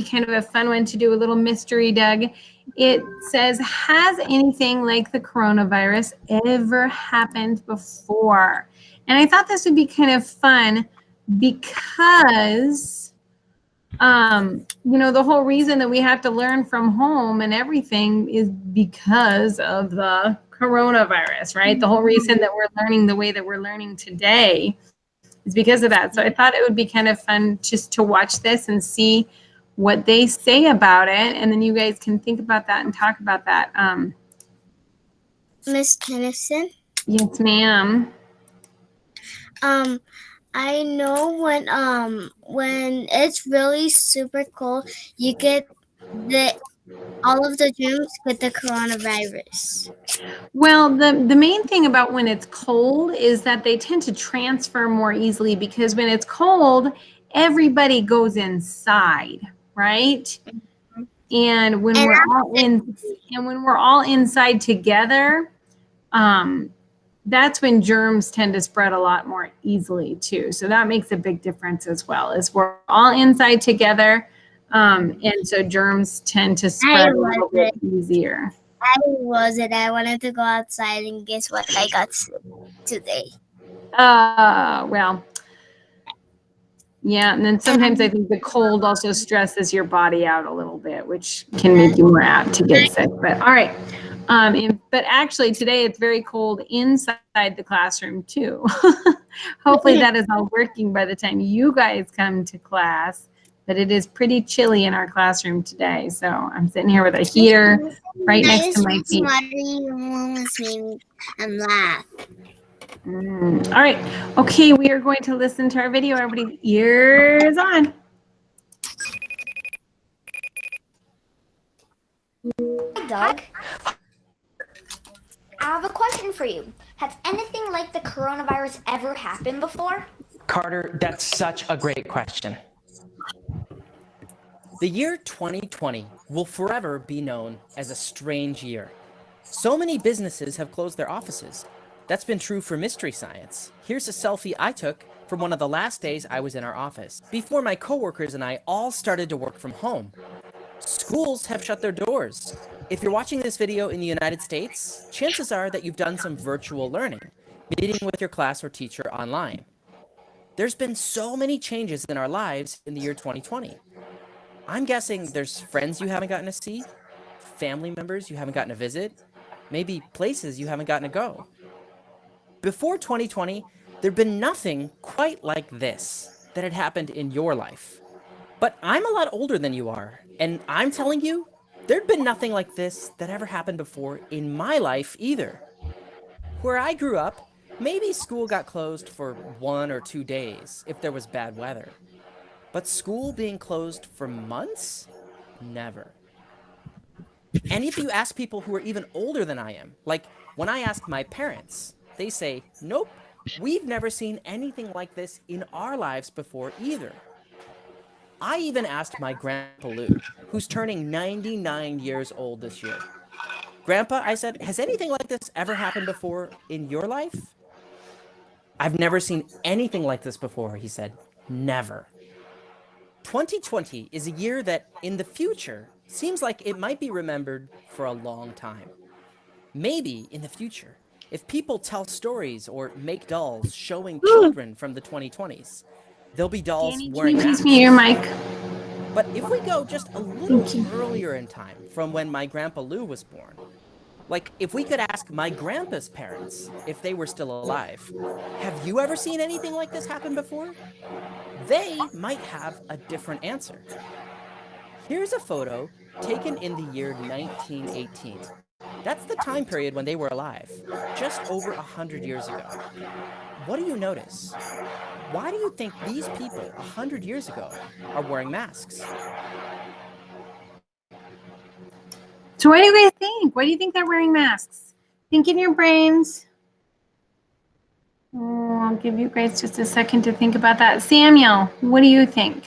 kind of a fun one to do a little mystery, Doug. It says, has anything like the coronavirus ever happened before? And I thought this would be kind of fun because, the whole reason that we have to learn from home and everything is because of the coronavirus, right? The whole reason that we're learning the way that we're learning today is because of that. So I thought it would be kind of fun just to watch this and see what they say about it, and then you guys can think about that and talk about that. Miss Kennison? Yes, ma'am. I know when it's really super cold, you get all of the germs with the coronavirus. Well, the main thing about when it's cold is that they tend to transfer more easily, because when it's cold, everybody goes inside, right? And when we're all inside together, that's when germs tend to spread a lot more easily too. So that makes a big difference as well, is we're all inside together. And so germs tend to spread a little bit easier. I wanted to go outside, and guess what I got today? Well, yeah. And then sometimes I think the cold also stresses your body out a little bit, which can make you more apt to get sick. But all right. But actually today it's very cold inside the classroom too. Hopefully that is all working by the time you guys come to class. But it is pretty chilly in our classroom today. So I'm sitting here with a heater right next to my feet. I'm laugh. All right. Okay, we are going to listen to our video. Everybody, ears on. Hi, Doug. I have a question for you. Has anything like the coronavirus ever happened before? Carter, that's such a great question. The year 2020 will forever be known as a strange year. So many businesses have closed their offices. That's been true for Mystery Science. Here's a selfie I took from one of the last days I was in our office, before my coworkers and I all started to work from home. Schools have shut their doors. If you're watching this video in the United States, chances are that you've done some virtual learning, meeting with your class or teacher online. There's been so many changes in our lives in the year 2020. I'm guessing there's friends you haven't gotten to see, family members you haven't gotten to visit, maybe places you haven't gotten to go. Before 2020, there'd been nothing quite like this that had happened in your life. But I'm a lot older than you are, and I'm telling you, there'd been nothing like this that ever happened before in my life either. Where I grew up, maybe school got closed for 1 or 2 days if there was bad weather. But school being closed for months? Never. And if you ask people who are even older than I am, like when I ask my parents, they say, nope, we've never seen anything like this in our lives before either. I even asked my Grandpa Lou, who's turning 99 years old this year. Grandpa, I said, has anything like this ever happened before in your life? I've never seen anything like this before, he said. Never. 2020 is a year that, in the future, seems like it might be remembered for a long time. Maybe in the future, if people tell stories or make dolls showing children from the 2020s, there'll be dolls wearing masks. Please mute your mic. But if we go just a little earlier in time from when my Grandpa Lou was born, like if we could ask my grandpa's parents if they were still alive, have you ever seen anything like this happen before? They might have a different answer. Here's a photo taken in the year 1918. That's the time period when they were alive, just over 100 years ago. What do you notice? Why do you think these people 100 years ago are wearing masks? So what do you guys think? Why do you think they're wearing masks? Think in your brains. I'll give you guys just a second to think about that. Samuel, what do you think?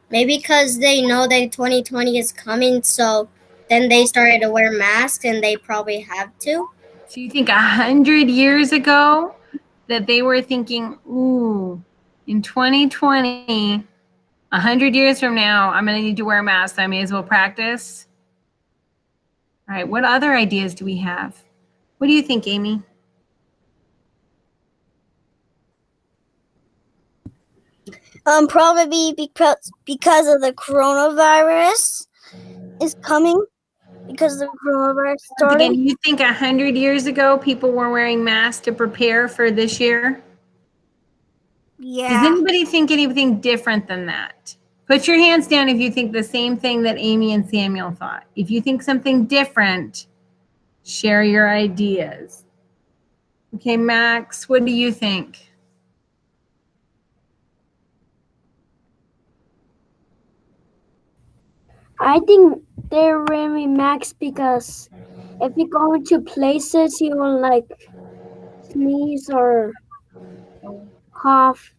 Maybe because they know that 2020 is coming, so then they started to wear masks, and they probably have to. So you think 100 years ago that they were thinking, ooh, in 2020, 100 years from now, I'm going to need to wear a mask. So I may as well practice. All right. What other ideas do we have? What do you think, Amy? Probably because of the coronavirus is coming. Because the coronavirus started. Again, you think 100 years ago people were wearing masks to prepare for this year? Yeah. Does anybody think anything different than that? Put your hands down if you think the same thing that Amy and Samuel thought. If you think something different, share your ideas. Okay, Max, what do you think? I think they're wearing masks because if you go into places, you will like sneeze or cough.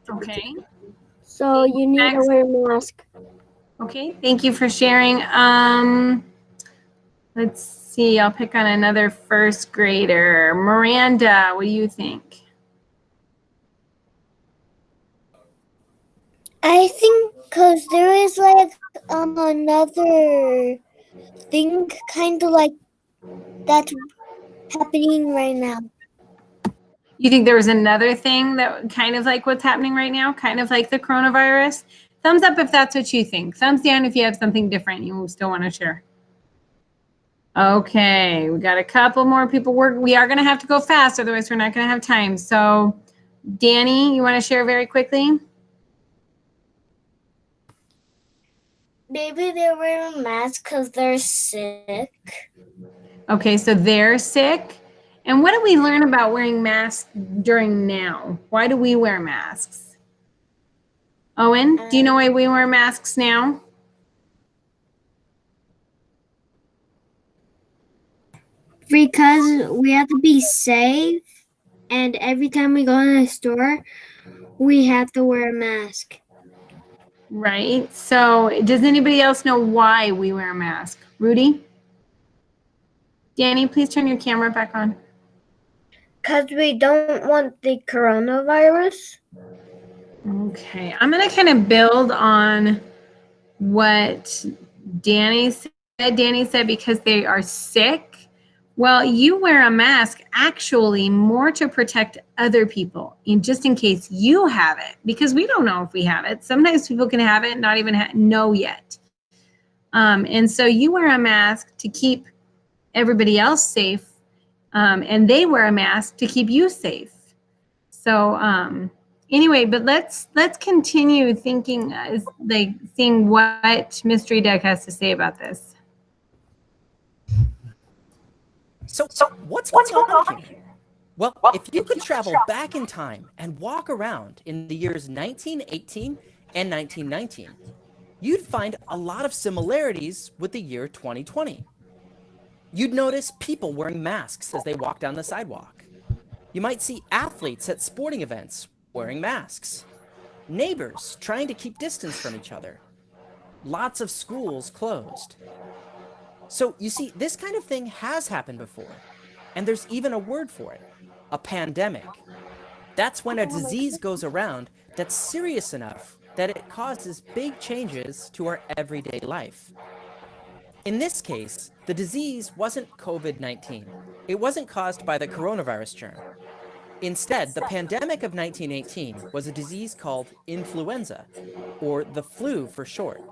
Okay. So you need to Max? wear a mask. Okay, thank you for sharing. Let's see, I'll pick on another first grader. Miranda, what do you think? I think because there is like another thing kind of like that's happening right now. You think there was another thing that kind of like what's happening right now, kind of like the coronavirus? Thumbs up if that's what you think. Thumbs down if you have something different you still want to share. Okay, we got a couple more people. We are going to have to go fast, otherwise we're not going to have time. So, Danny, you want to share very quickly? Maybe they're wearing masks because they're sick. Okay, so they're sick. And what do we learn about wearing masks during now? Why do we wear masks? Owen, do you know why we wear masks now? Because we have to be safe, and every time we go in a store, we have to wear a mask. Right. So does anybody else know why we wear a mask? Rudy? Danny, please turn your camera back on. Because we don't want the coronavirus. Okay. I'm going to kind of build on what Danny said. Danny said because they are sick. Well, you wear a mask actually more to protect other people, just in case you have it, because we don't know if we have it. Sometimes people can have it and not even know yet. And so you wear a mask to keep everybody else safe, and they wear a mask to keep you safe. So anyway, but let's continue thinking, like seeing what Mystery Duck has to say about this. So what's going on here? Well, if you could travel back in time and walk around in the years 1918 and 1919, you'd find a lot of similarities with the year 2020. You'd notice people wearing masks as they walk down the sidewalk. You might see athletes at sporting events wearing masks. Neighbors trying to keep distance from each other. Lots of schools closed. So you see, this kind of thing has happened before, and there's even a word for it, a pandemic. That's when a disease goes around that's serious enough that it causes big changes to our everyday life. In this case, the disease wasn't COVID-19. It wasn't caused by the coronavirus germ. Instead, the pandemic of 1918 was a disease called influenza, or the flu for short.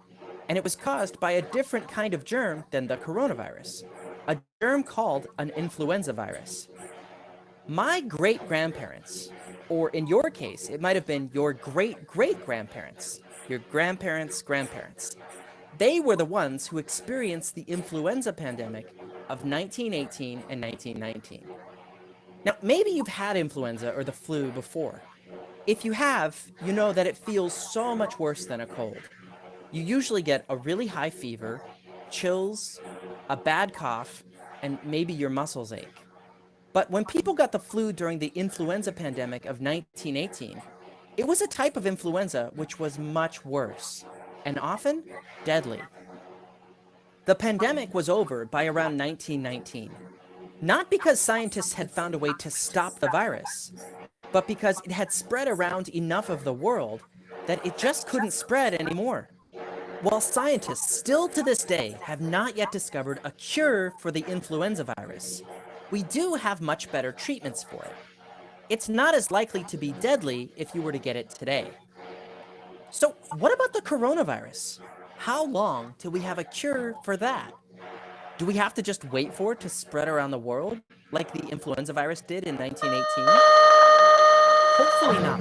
And it was caused by a different kind of germ than the coronavirus, a germ called an influenza virus. My great-grandparents, or in your case, it might have been your great-great-grandparents, your grandparents' grandparents, they were the ones who experienced the influenza pandemic of 1918 and 1919. Now, maybe you've had influenza or the flu before. If you have, you know that it feels so much worse than a cold. You usually get a really high fever, chills, a bad cough, and maybe your muscles ache. But when people got the flu during the influenza pandemic of 1918, it was a type of influenza which was much worse, and often deadly. The pandemic was over by around 1919, not because scientists had found a way to stop the virus, but because it had spread around enough of the world that it just couldn't spread anymore. While scientists still to this day have not yet discovered a cure for the influenza virus, we do have much better treatments for it. It's not as likely to be deadly if you were to get it today. So what about the coronavirus? How long till we have a cure for that? Do we have to just wait for it to spread around the world like the influenza virus did in 1918? Hopefully not.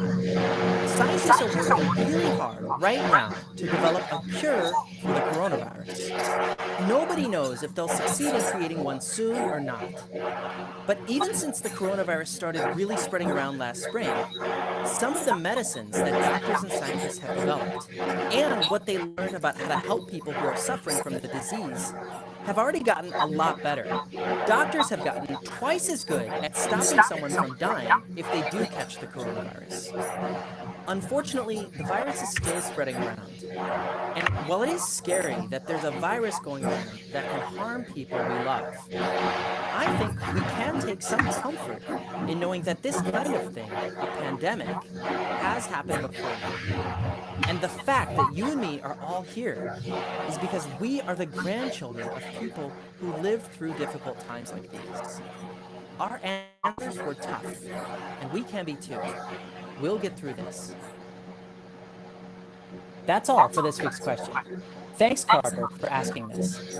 Scientists are working really hard right now to develop a cure for the coronavirus. Nobody knows if they'll succeed in creating one soon or not. But even since the coronavirus started really spreading around last spring, some of the medicines that doctors and scientists have developed, and what they learned about how to help people who are suffering from the disease, have already gotten a lot better. Doctors have gotten twice as good at stopping someone from dying if they do catch the coronavirus. Unfortunately, the virus is still spreading around. And while it is scary that there's a virus going around that can harm people we love, I think we can take some comfort in knowing that this kind of thing, a pandemic, has happened before. And the fact that you and me are all here is because we are the grandchildren of people who lived through difficult times like these. Our ancestors were tough, and we can be too. We'll get through this. That's all for this week's question. Thanks, Carter, for asking this.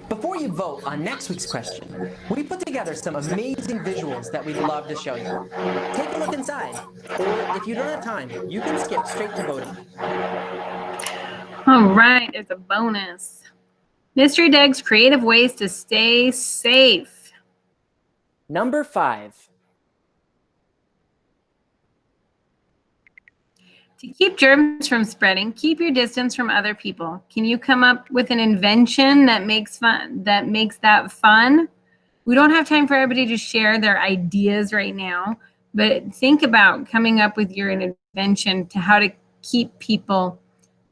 Before you vote on next week's question, we put together some amazing visuals that we'd love to show you. Take a look inside, or if you don't have time, you can skip straight to voting. All right, it's a bonus. Mystery Doug's creative ways to stay safe. Number 5. To keep germs from spreading, keep your distance from other people. Can you come up with an invention that makes that fun? We don't have time for everybody to share their ideas right now, but think about coming up with your invention to how to keep people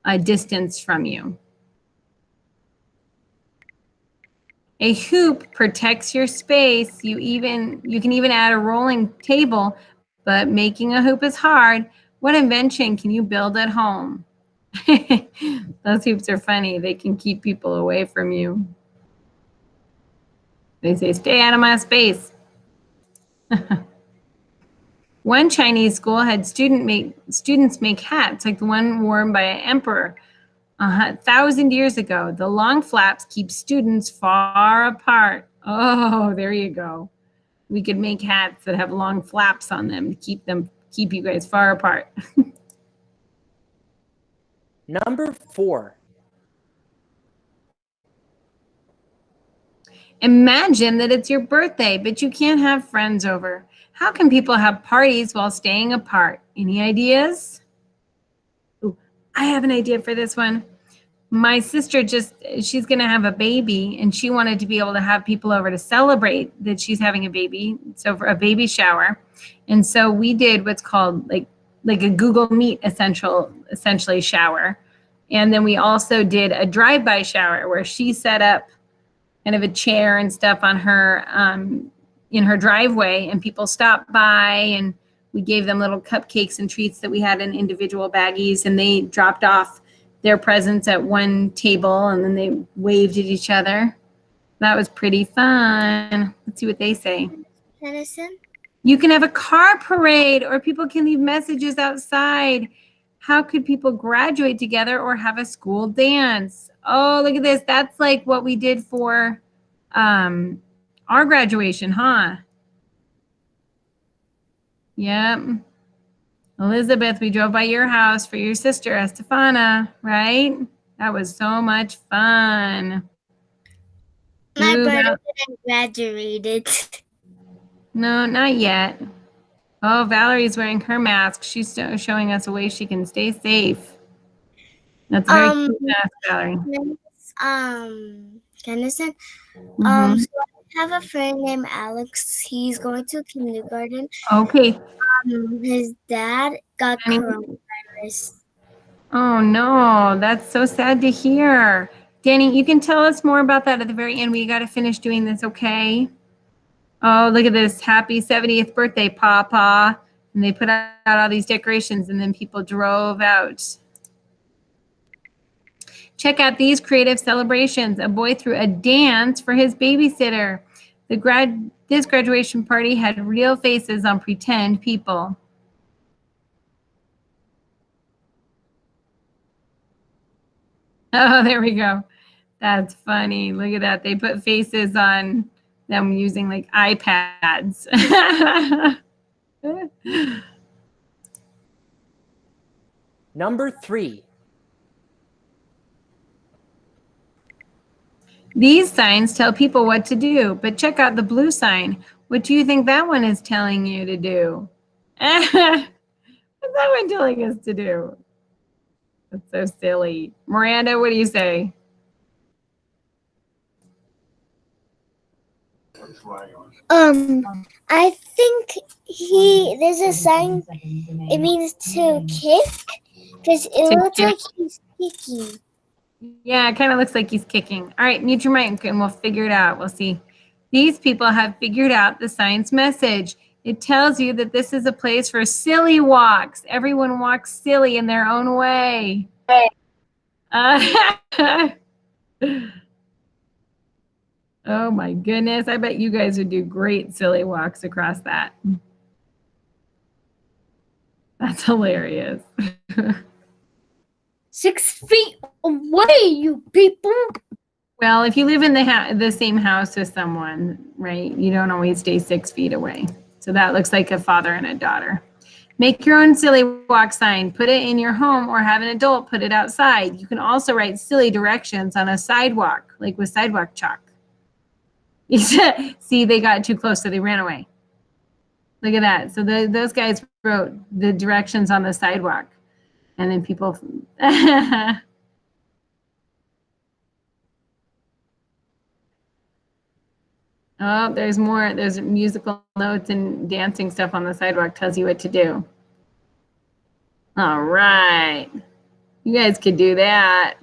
a distance from you. A hoop protects your space. You can even add a rolling table, but making a hoop is hard. What invention can you build at home? Those hoops are funny. They can keep people away from you. They say, stay out of my space. One Chinese school had students make hats like the one worn by an emperor 1,000 years ago. The long flaps keep students far apart. Oh, there you go. We could make hats that have long flaps on them to keep you guys far apart. Number 4. Imagine that it's your birthday, but you can't have friends over. How can people have parties while staying apart? Any ideas? Ooh, I have an idea for this one. My sister she's going to have a baby, and she wanted to be able to have people over to celebrate that she's having a baby. So for a baby shower. And so we did what's called like a Google Meet essentially shower. And then we also did a drive-by shower where she set up kind of a chair and stuff on her in her driveway, and people stopped by, and we gave them little cupcakes and treats that we had in individual baggies, and they dropped off their presents at one table, and then they waved at each other. That was pretty fun. Let's see what they say. Kennison? You can have a car parade, or people can leave messages outside. How could people graduate together or have a school dance? Oh, look at this. That's like what we did for our graduation, huh? Yep. Elizabeth, we drove by your house for your sister, Estefana, right? That was so much fun. My Ooh, brother didn't graduated. No, not yet. Oh, Valerie's wearing her mask. She's showing us a way she can stay safe. That's a very cute mask, Valerie. Kennison. Mhm. So I have a friend named Alex. He's going to kindergarten. Okay. His dad got coronavirus. Oh, no. That's so sad to hear. Danny, you can tell us more about that at the very end. We got to finish doing this, okay? Oh, look at this. Happy 70th birthday, Papa. And they put out all these decorations, and then people drove out. Check out these creative celebrations. A boy threw a dance for his babysitter. This graduation party had real faces on pretend people. Oh, there we go. That's funny. Look at that. They put faces on them using like iPads. Number 3. These signs tell people what to do, but check out the blue sign. What do you think that one is telling you to do? What's that one telling us to do? That's so silly. Miranda, what do you say? I think there's a sign. It means to kick because it looks like he's kicking. Yeah, it kind of looks like he's kicking. All right, mute your mic and we'll figure it out. We'll see. These people have figured out the sign's message. It tells you that this is a place for silly walks. Everyone walks silly in their own way. Oh my goodness. I bet you guys would do great silly walks across that. That's hilarious. 6 feet away, you people. Well, if you live in the same house as someone, right, you don't always stay 6 feet away. So that looks like a father and a daughter. Make your own silly walk sign. Put it in your home or have an adult put it outside. You can also write silly directions on a sidewalk, like with sidewalk chalk. See, they got too close, so they ran away. Look at that. So those guys wrote the directions on the sidewalk. And then people... Oh, there's more. There's musical notes and dancing stuff on the sidewalk. Tells you what to do. All right. You guys could do that.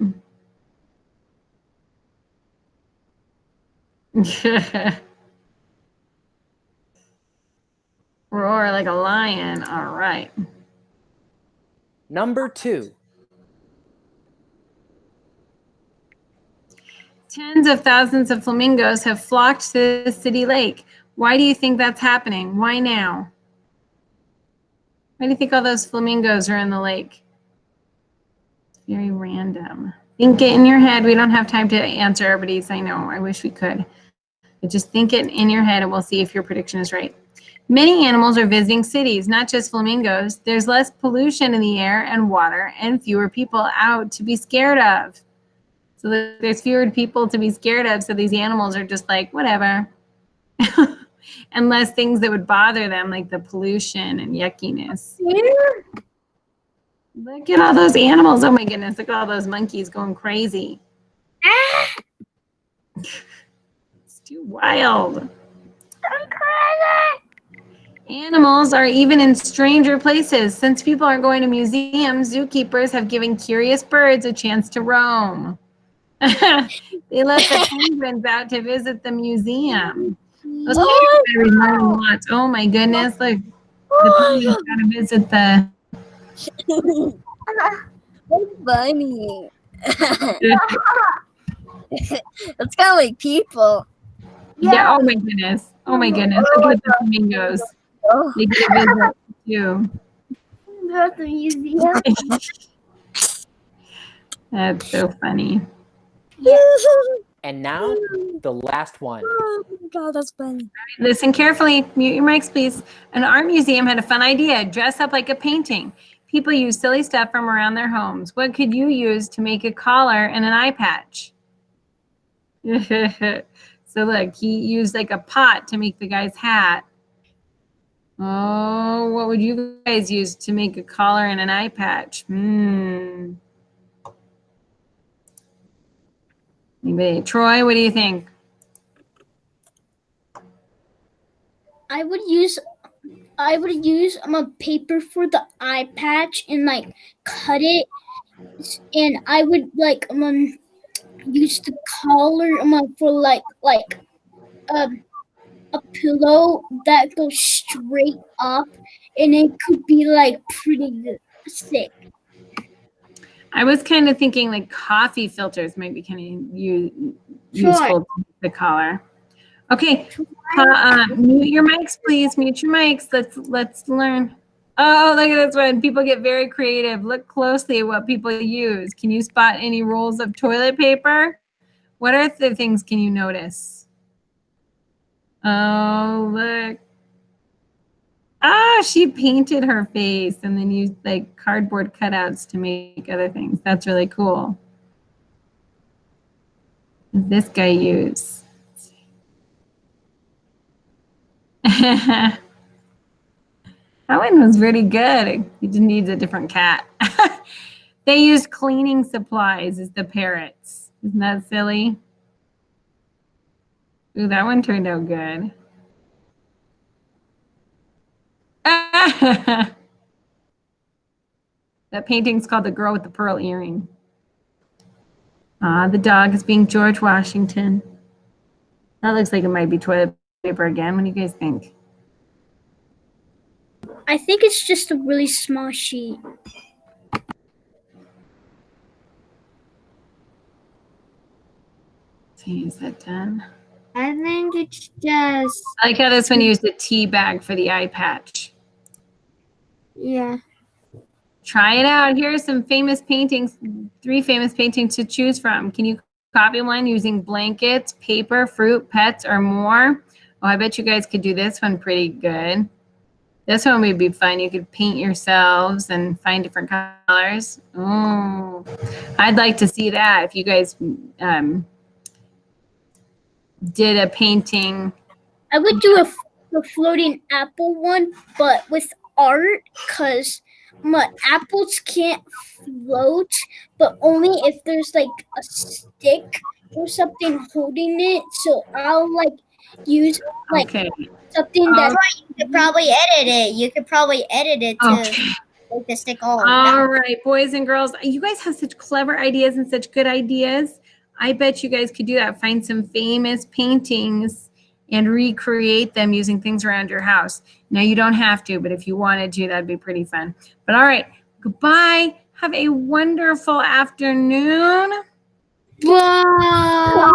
Roar like a lion. All right. Number 2. Tens of thousands of flamingos have flocked to the city lake. Why do you think that's happening? Why now? Why do you think all those flamingos are in the lake? It's very random. Think it in your head. We don't have time to answer everybody's. I know. I wish we could. But just think it in your head and we'll see if your prediction is right. Many animals are visiting cities, not just flamingos. There's less pollution in the air and water and fewer people out to be scared of. So there's fewer people to be scared of, so these animals are just like, whatever. And less things that would bother them, like the pollution and yuckiness. Look at all those animals. Oh my goodness, look at all those monkeys going crazy. It's too wild. I'm crazy. Animals are even in stranger places. Since people aren't going to museums, zookeepers have given curious birds a chance to roam. They let the penguins out to visit the museum. Those penguins are learning lots. Oh my goodness! Look, the penguins got to visit the. That's funny. That's kind of like people. Yeah. Oh my goodness! Oh my goodness! Look at the flamingos. They get a visit too. Go to the museum. That's so funny. And now, the last one. Oh my God, that's funny. Listen carefully. Mute your mics, please. An art museum had a fun idea. Dress up like a painting. People use silly stuff from around their homes. What could you use to make a collar and an eye patch? So look, he used like a pot to make the guy's hat. Oh, what would you guys use to make a collar and an eye patch? Anybody? Troy, what do you think? I would use a paper for the eye patch and like cut it, and I would like use the collar for like a pillow that goes straight up, and it could be like pretty sick. I was kind of thinking like coffee filters might be kind of useful to the collar. Okay, mute your mics, please. Mute your mics. Let's learn. Oh, look at this one. People get very creative. Look closely at what people use. Can you spot any rolls of toilet paper? What are the things can you notice? Oh, look. Ah, she painted her face and then used like cardboard cutouts to make other things. That's really cool. What did this guy use? That one was pretty good. He just needs a different cat. They used cleaning supplies as the parrots. Isn't that silly? Ooh, that one turned out good. That painting's called The Girl with the Pearl Earring. Ah, the dog is being George Washington. That looks like it might be toilet paper again. What do you guys think? I think it's just a really small sheet. See, is that done? I think it's just I like how this one used a tea bag for the eye patch. yeah. Try it out. Here are some famous paintings, 3 famous paintings to choose from. Can you copy one using blankets, paper, fruit, pets, or more? Oh, I bet you guys could do this one pretty good. This one would be fun. You could paint yourselves and find different colors. Oh, I'd like to see that if you guys did a painting. I would do a floating apple one, but with art, because apples can't float, but only if there's like a stick or something holding it. So I'll like use like something that You could probably edit it. You could probably edit it to make the stick all. All right, boys and girls, you guys have such clever ideas and such good ideas. I bet you guys could do that. Find some famous paintings and recreate them using things around your house. Now, you don't have to, but if you wanted to, that'd be pretty fun. But all right, goodbye. Have a wonderful afternoon. Bye.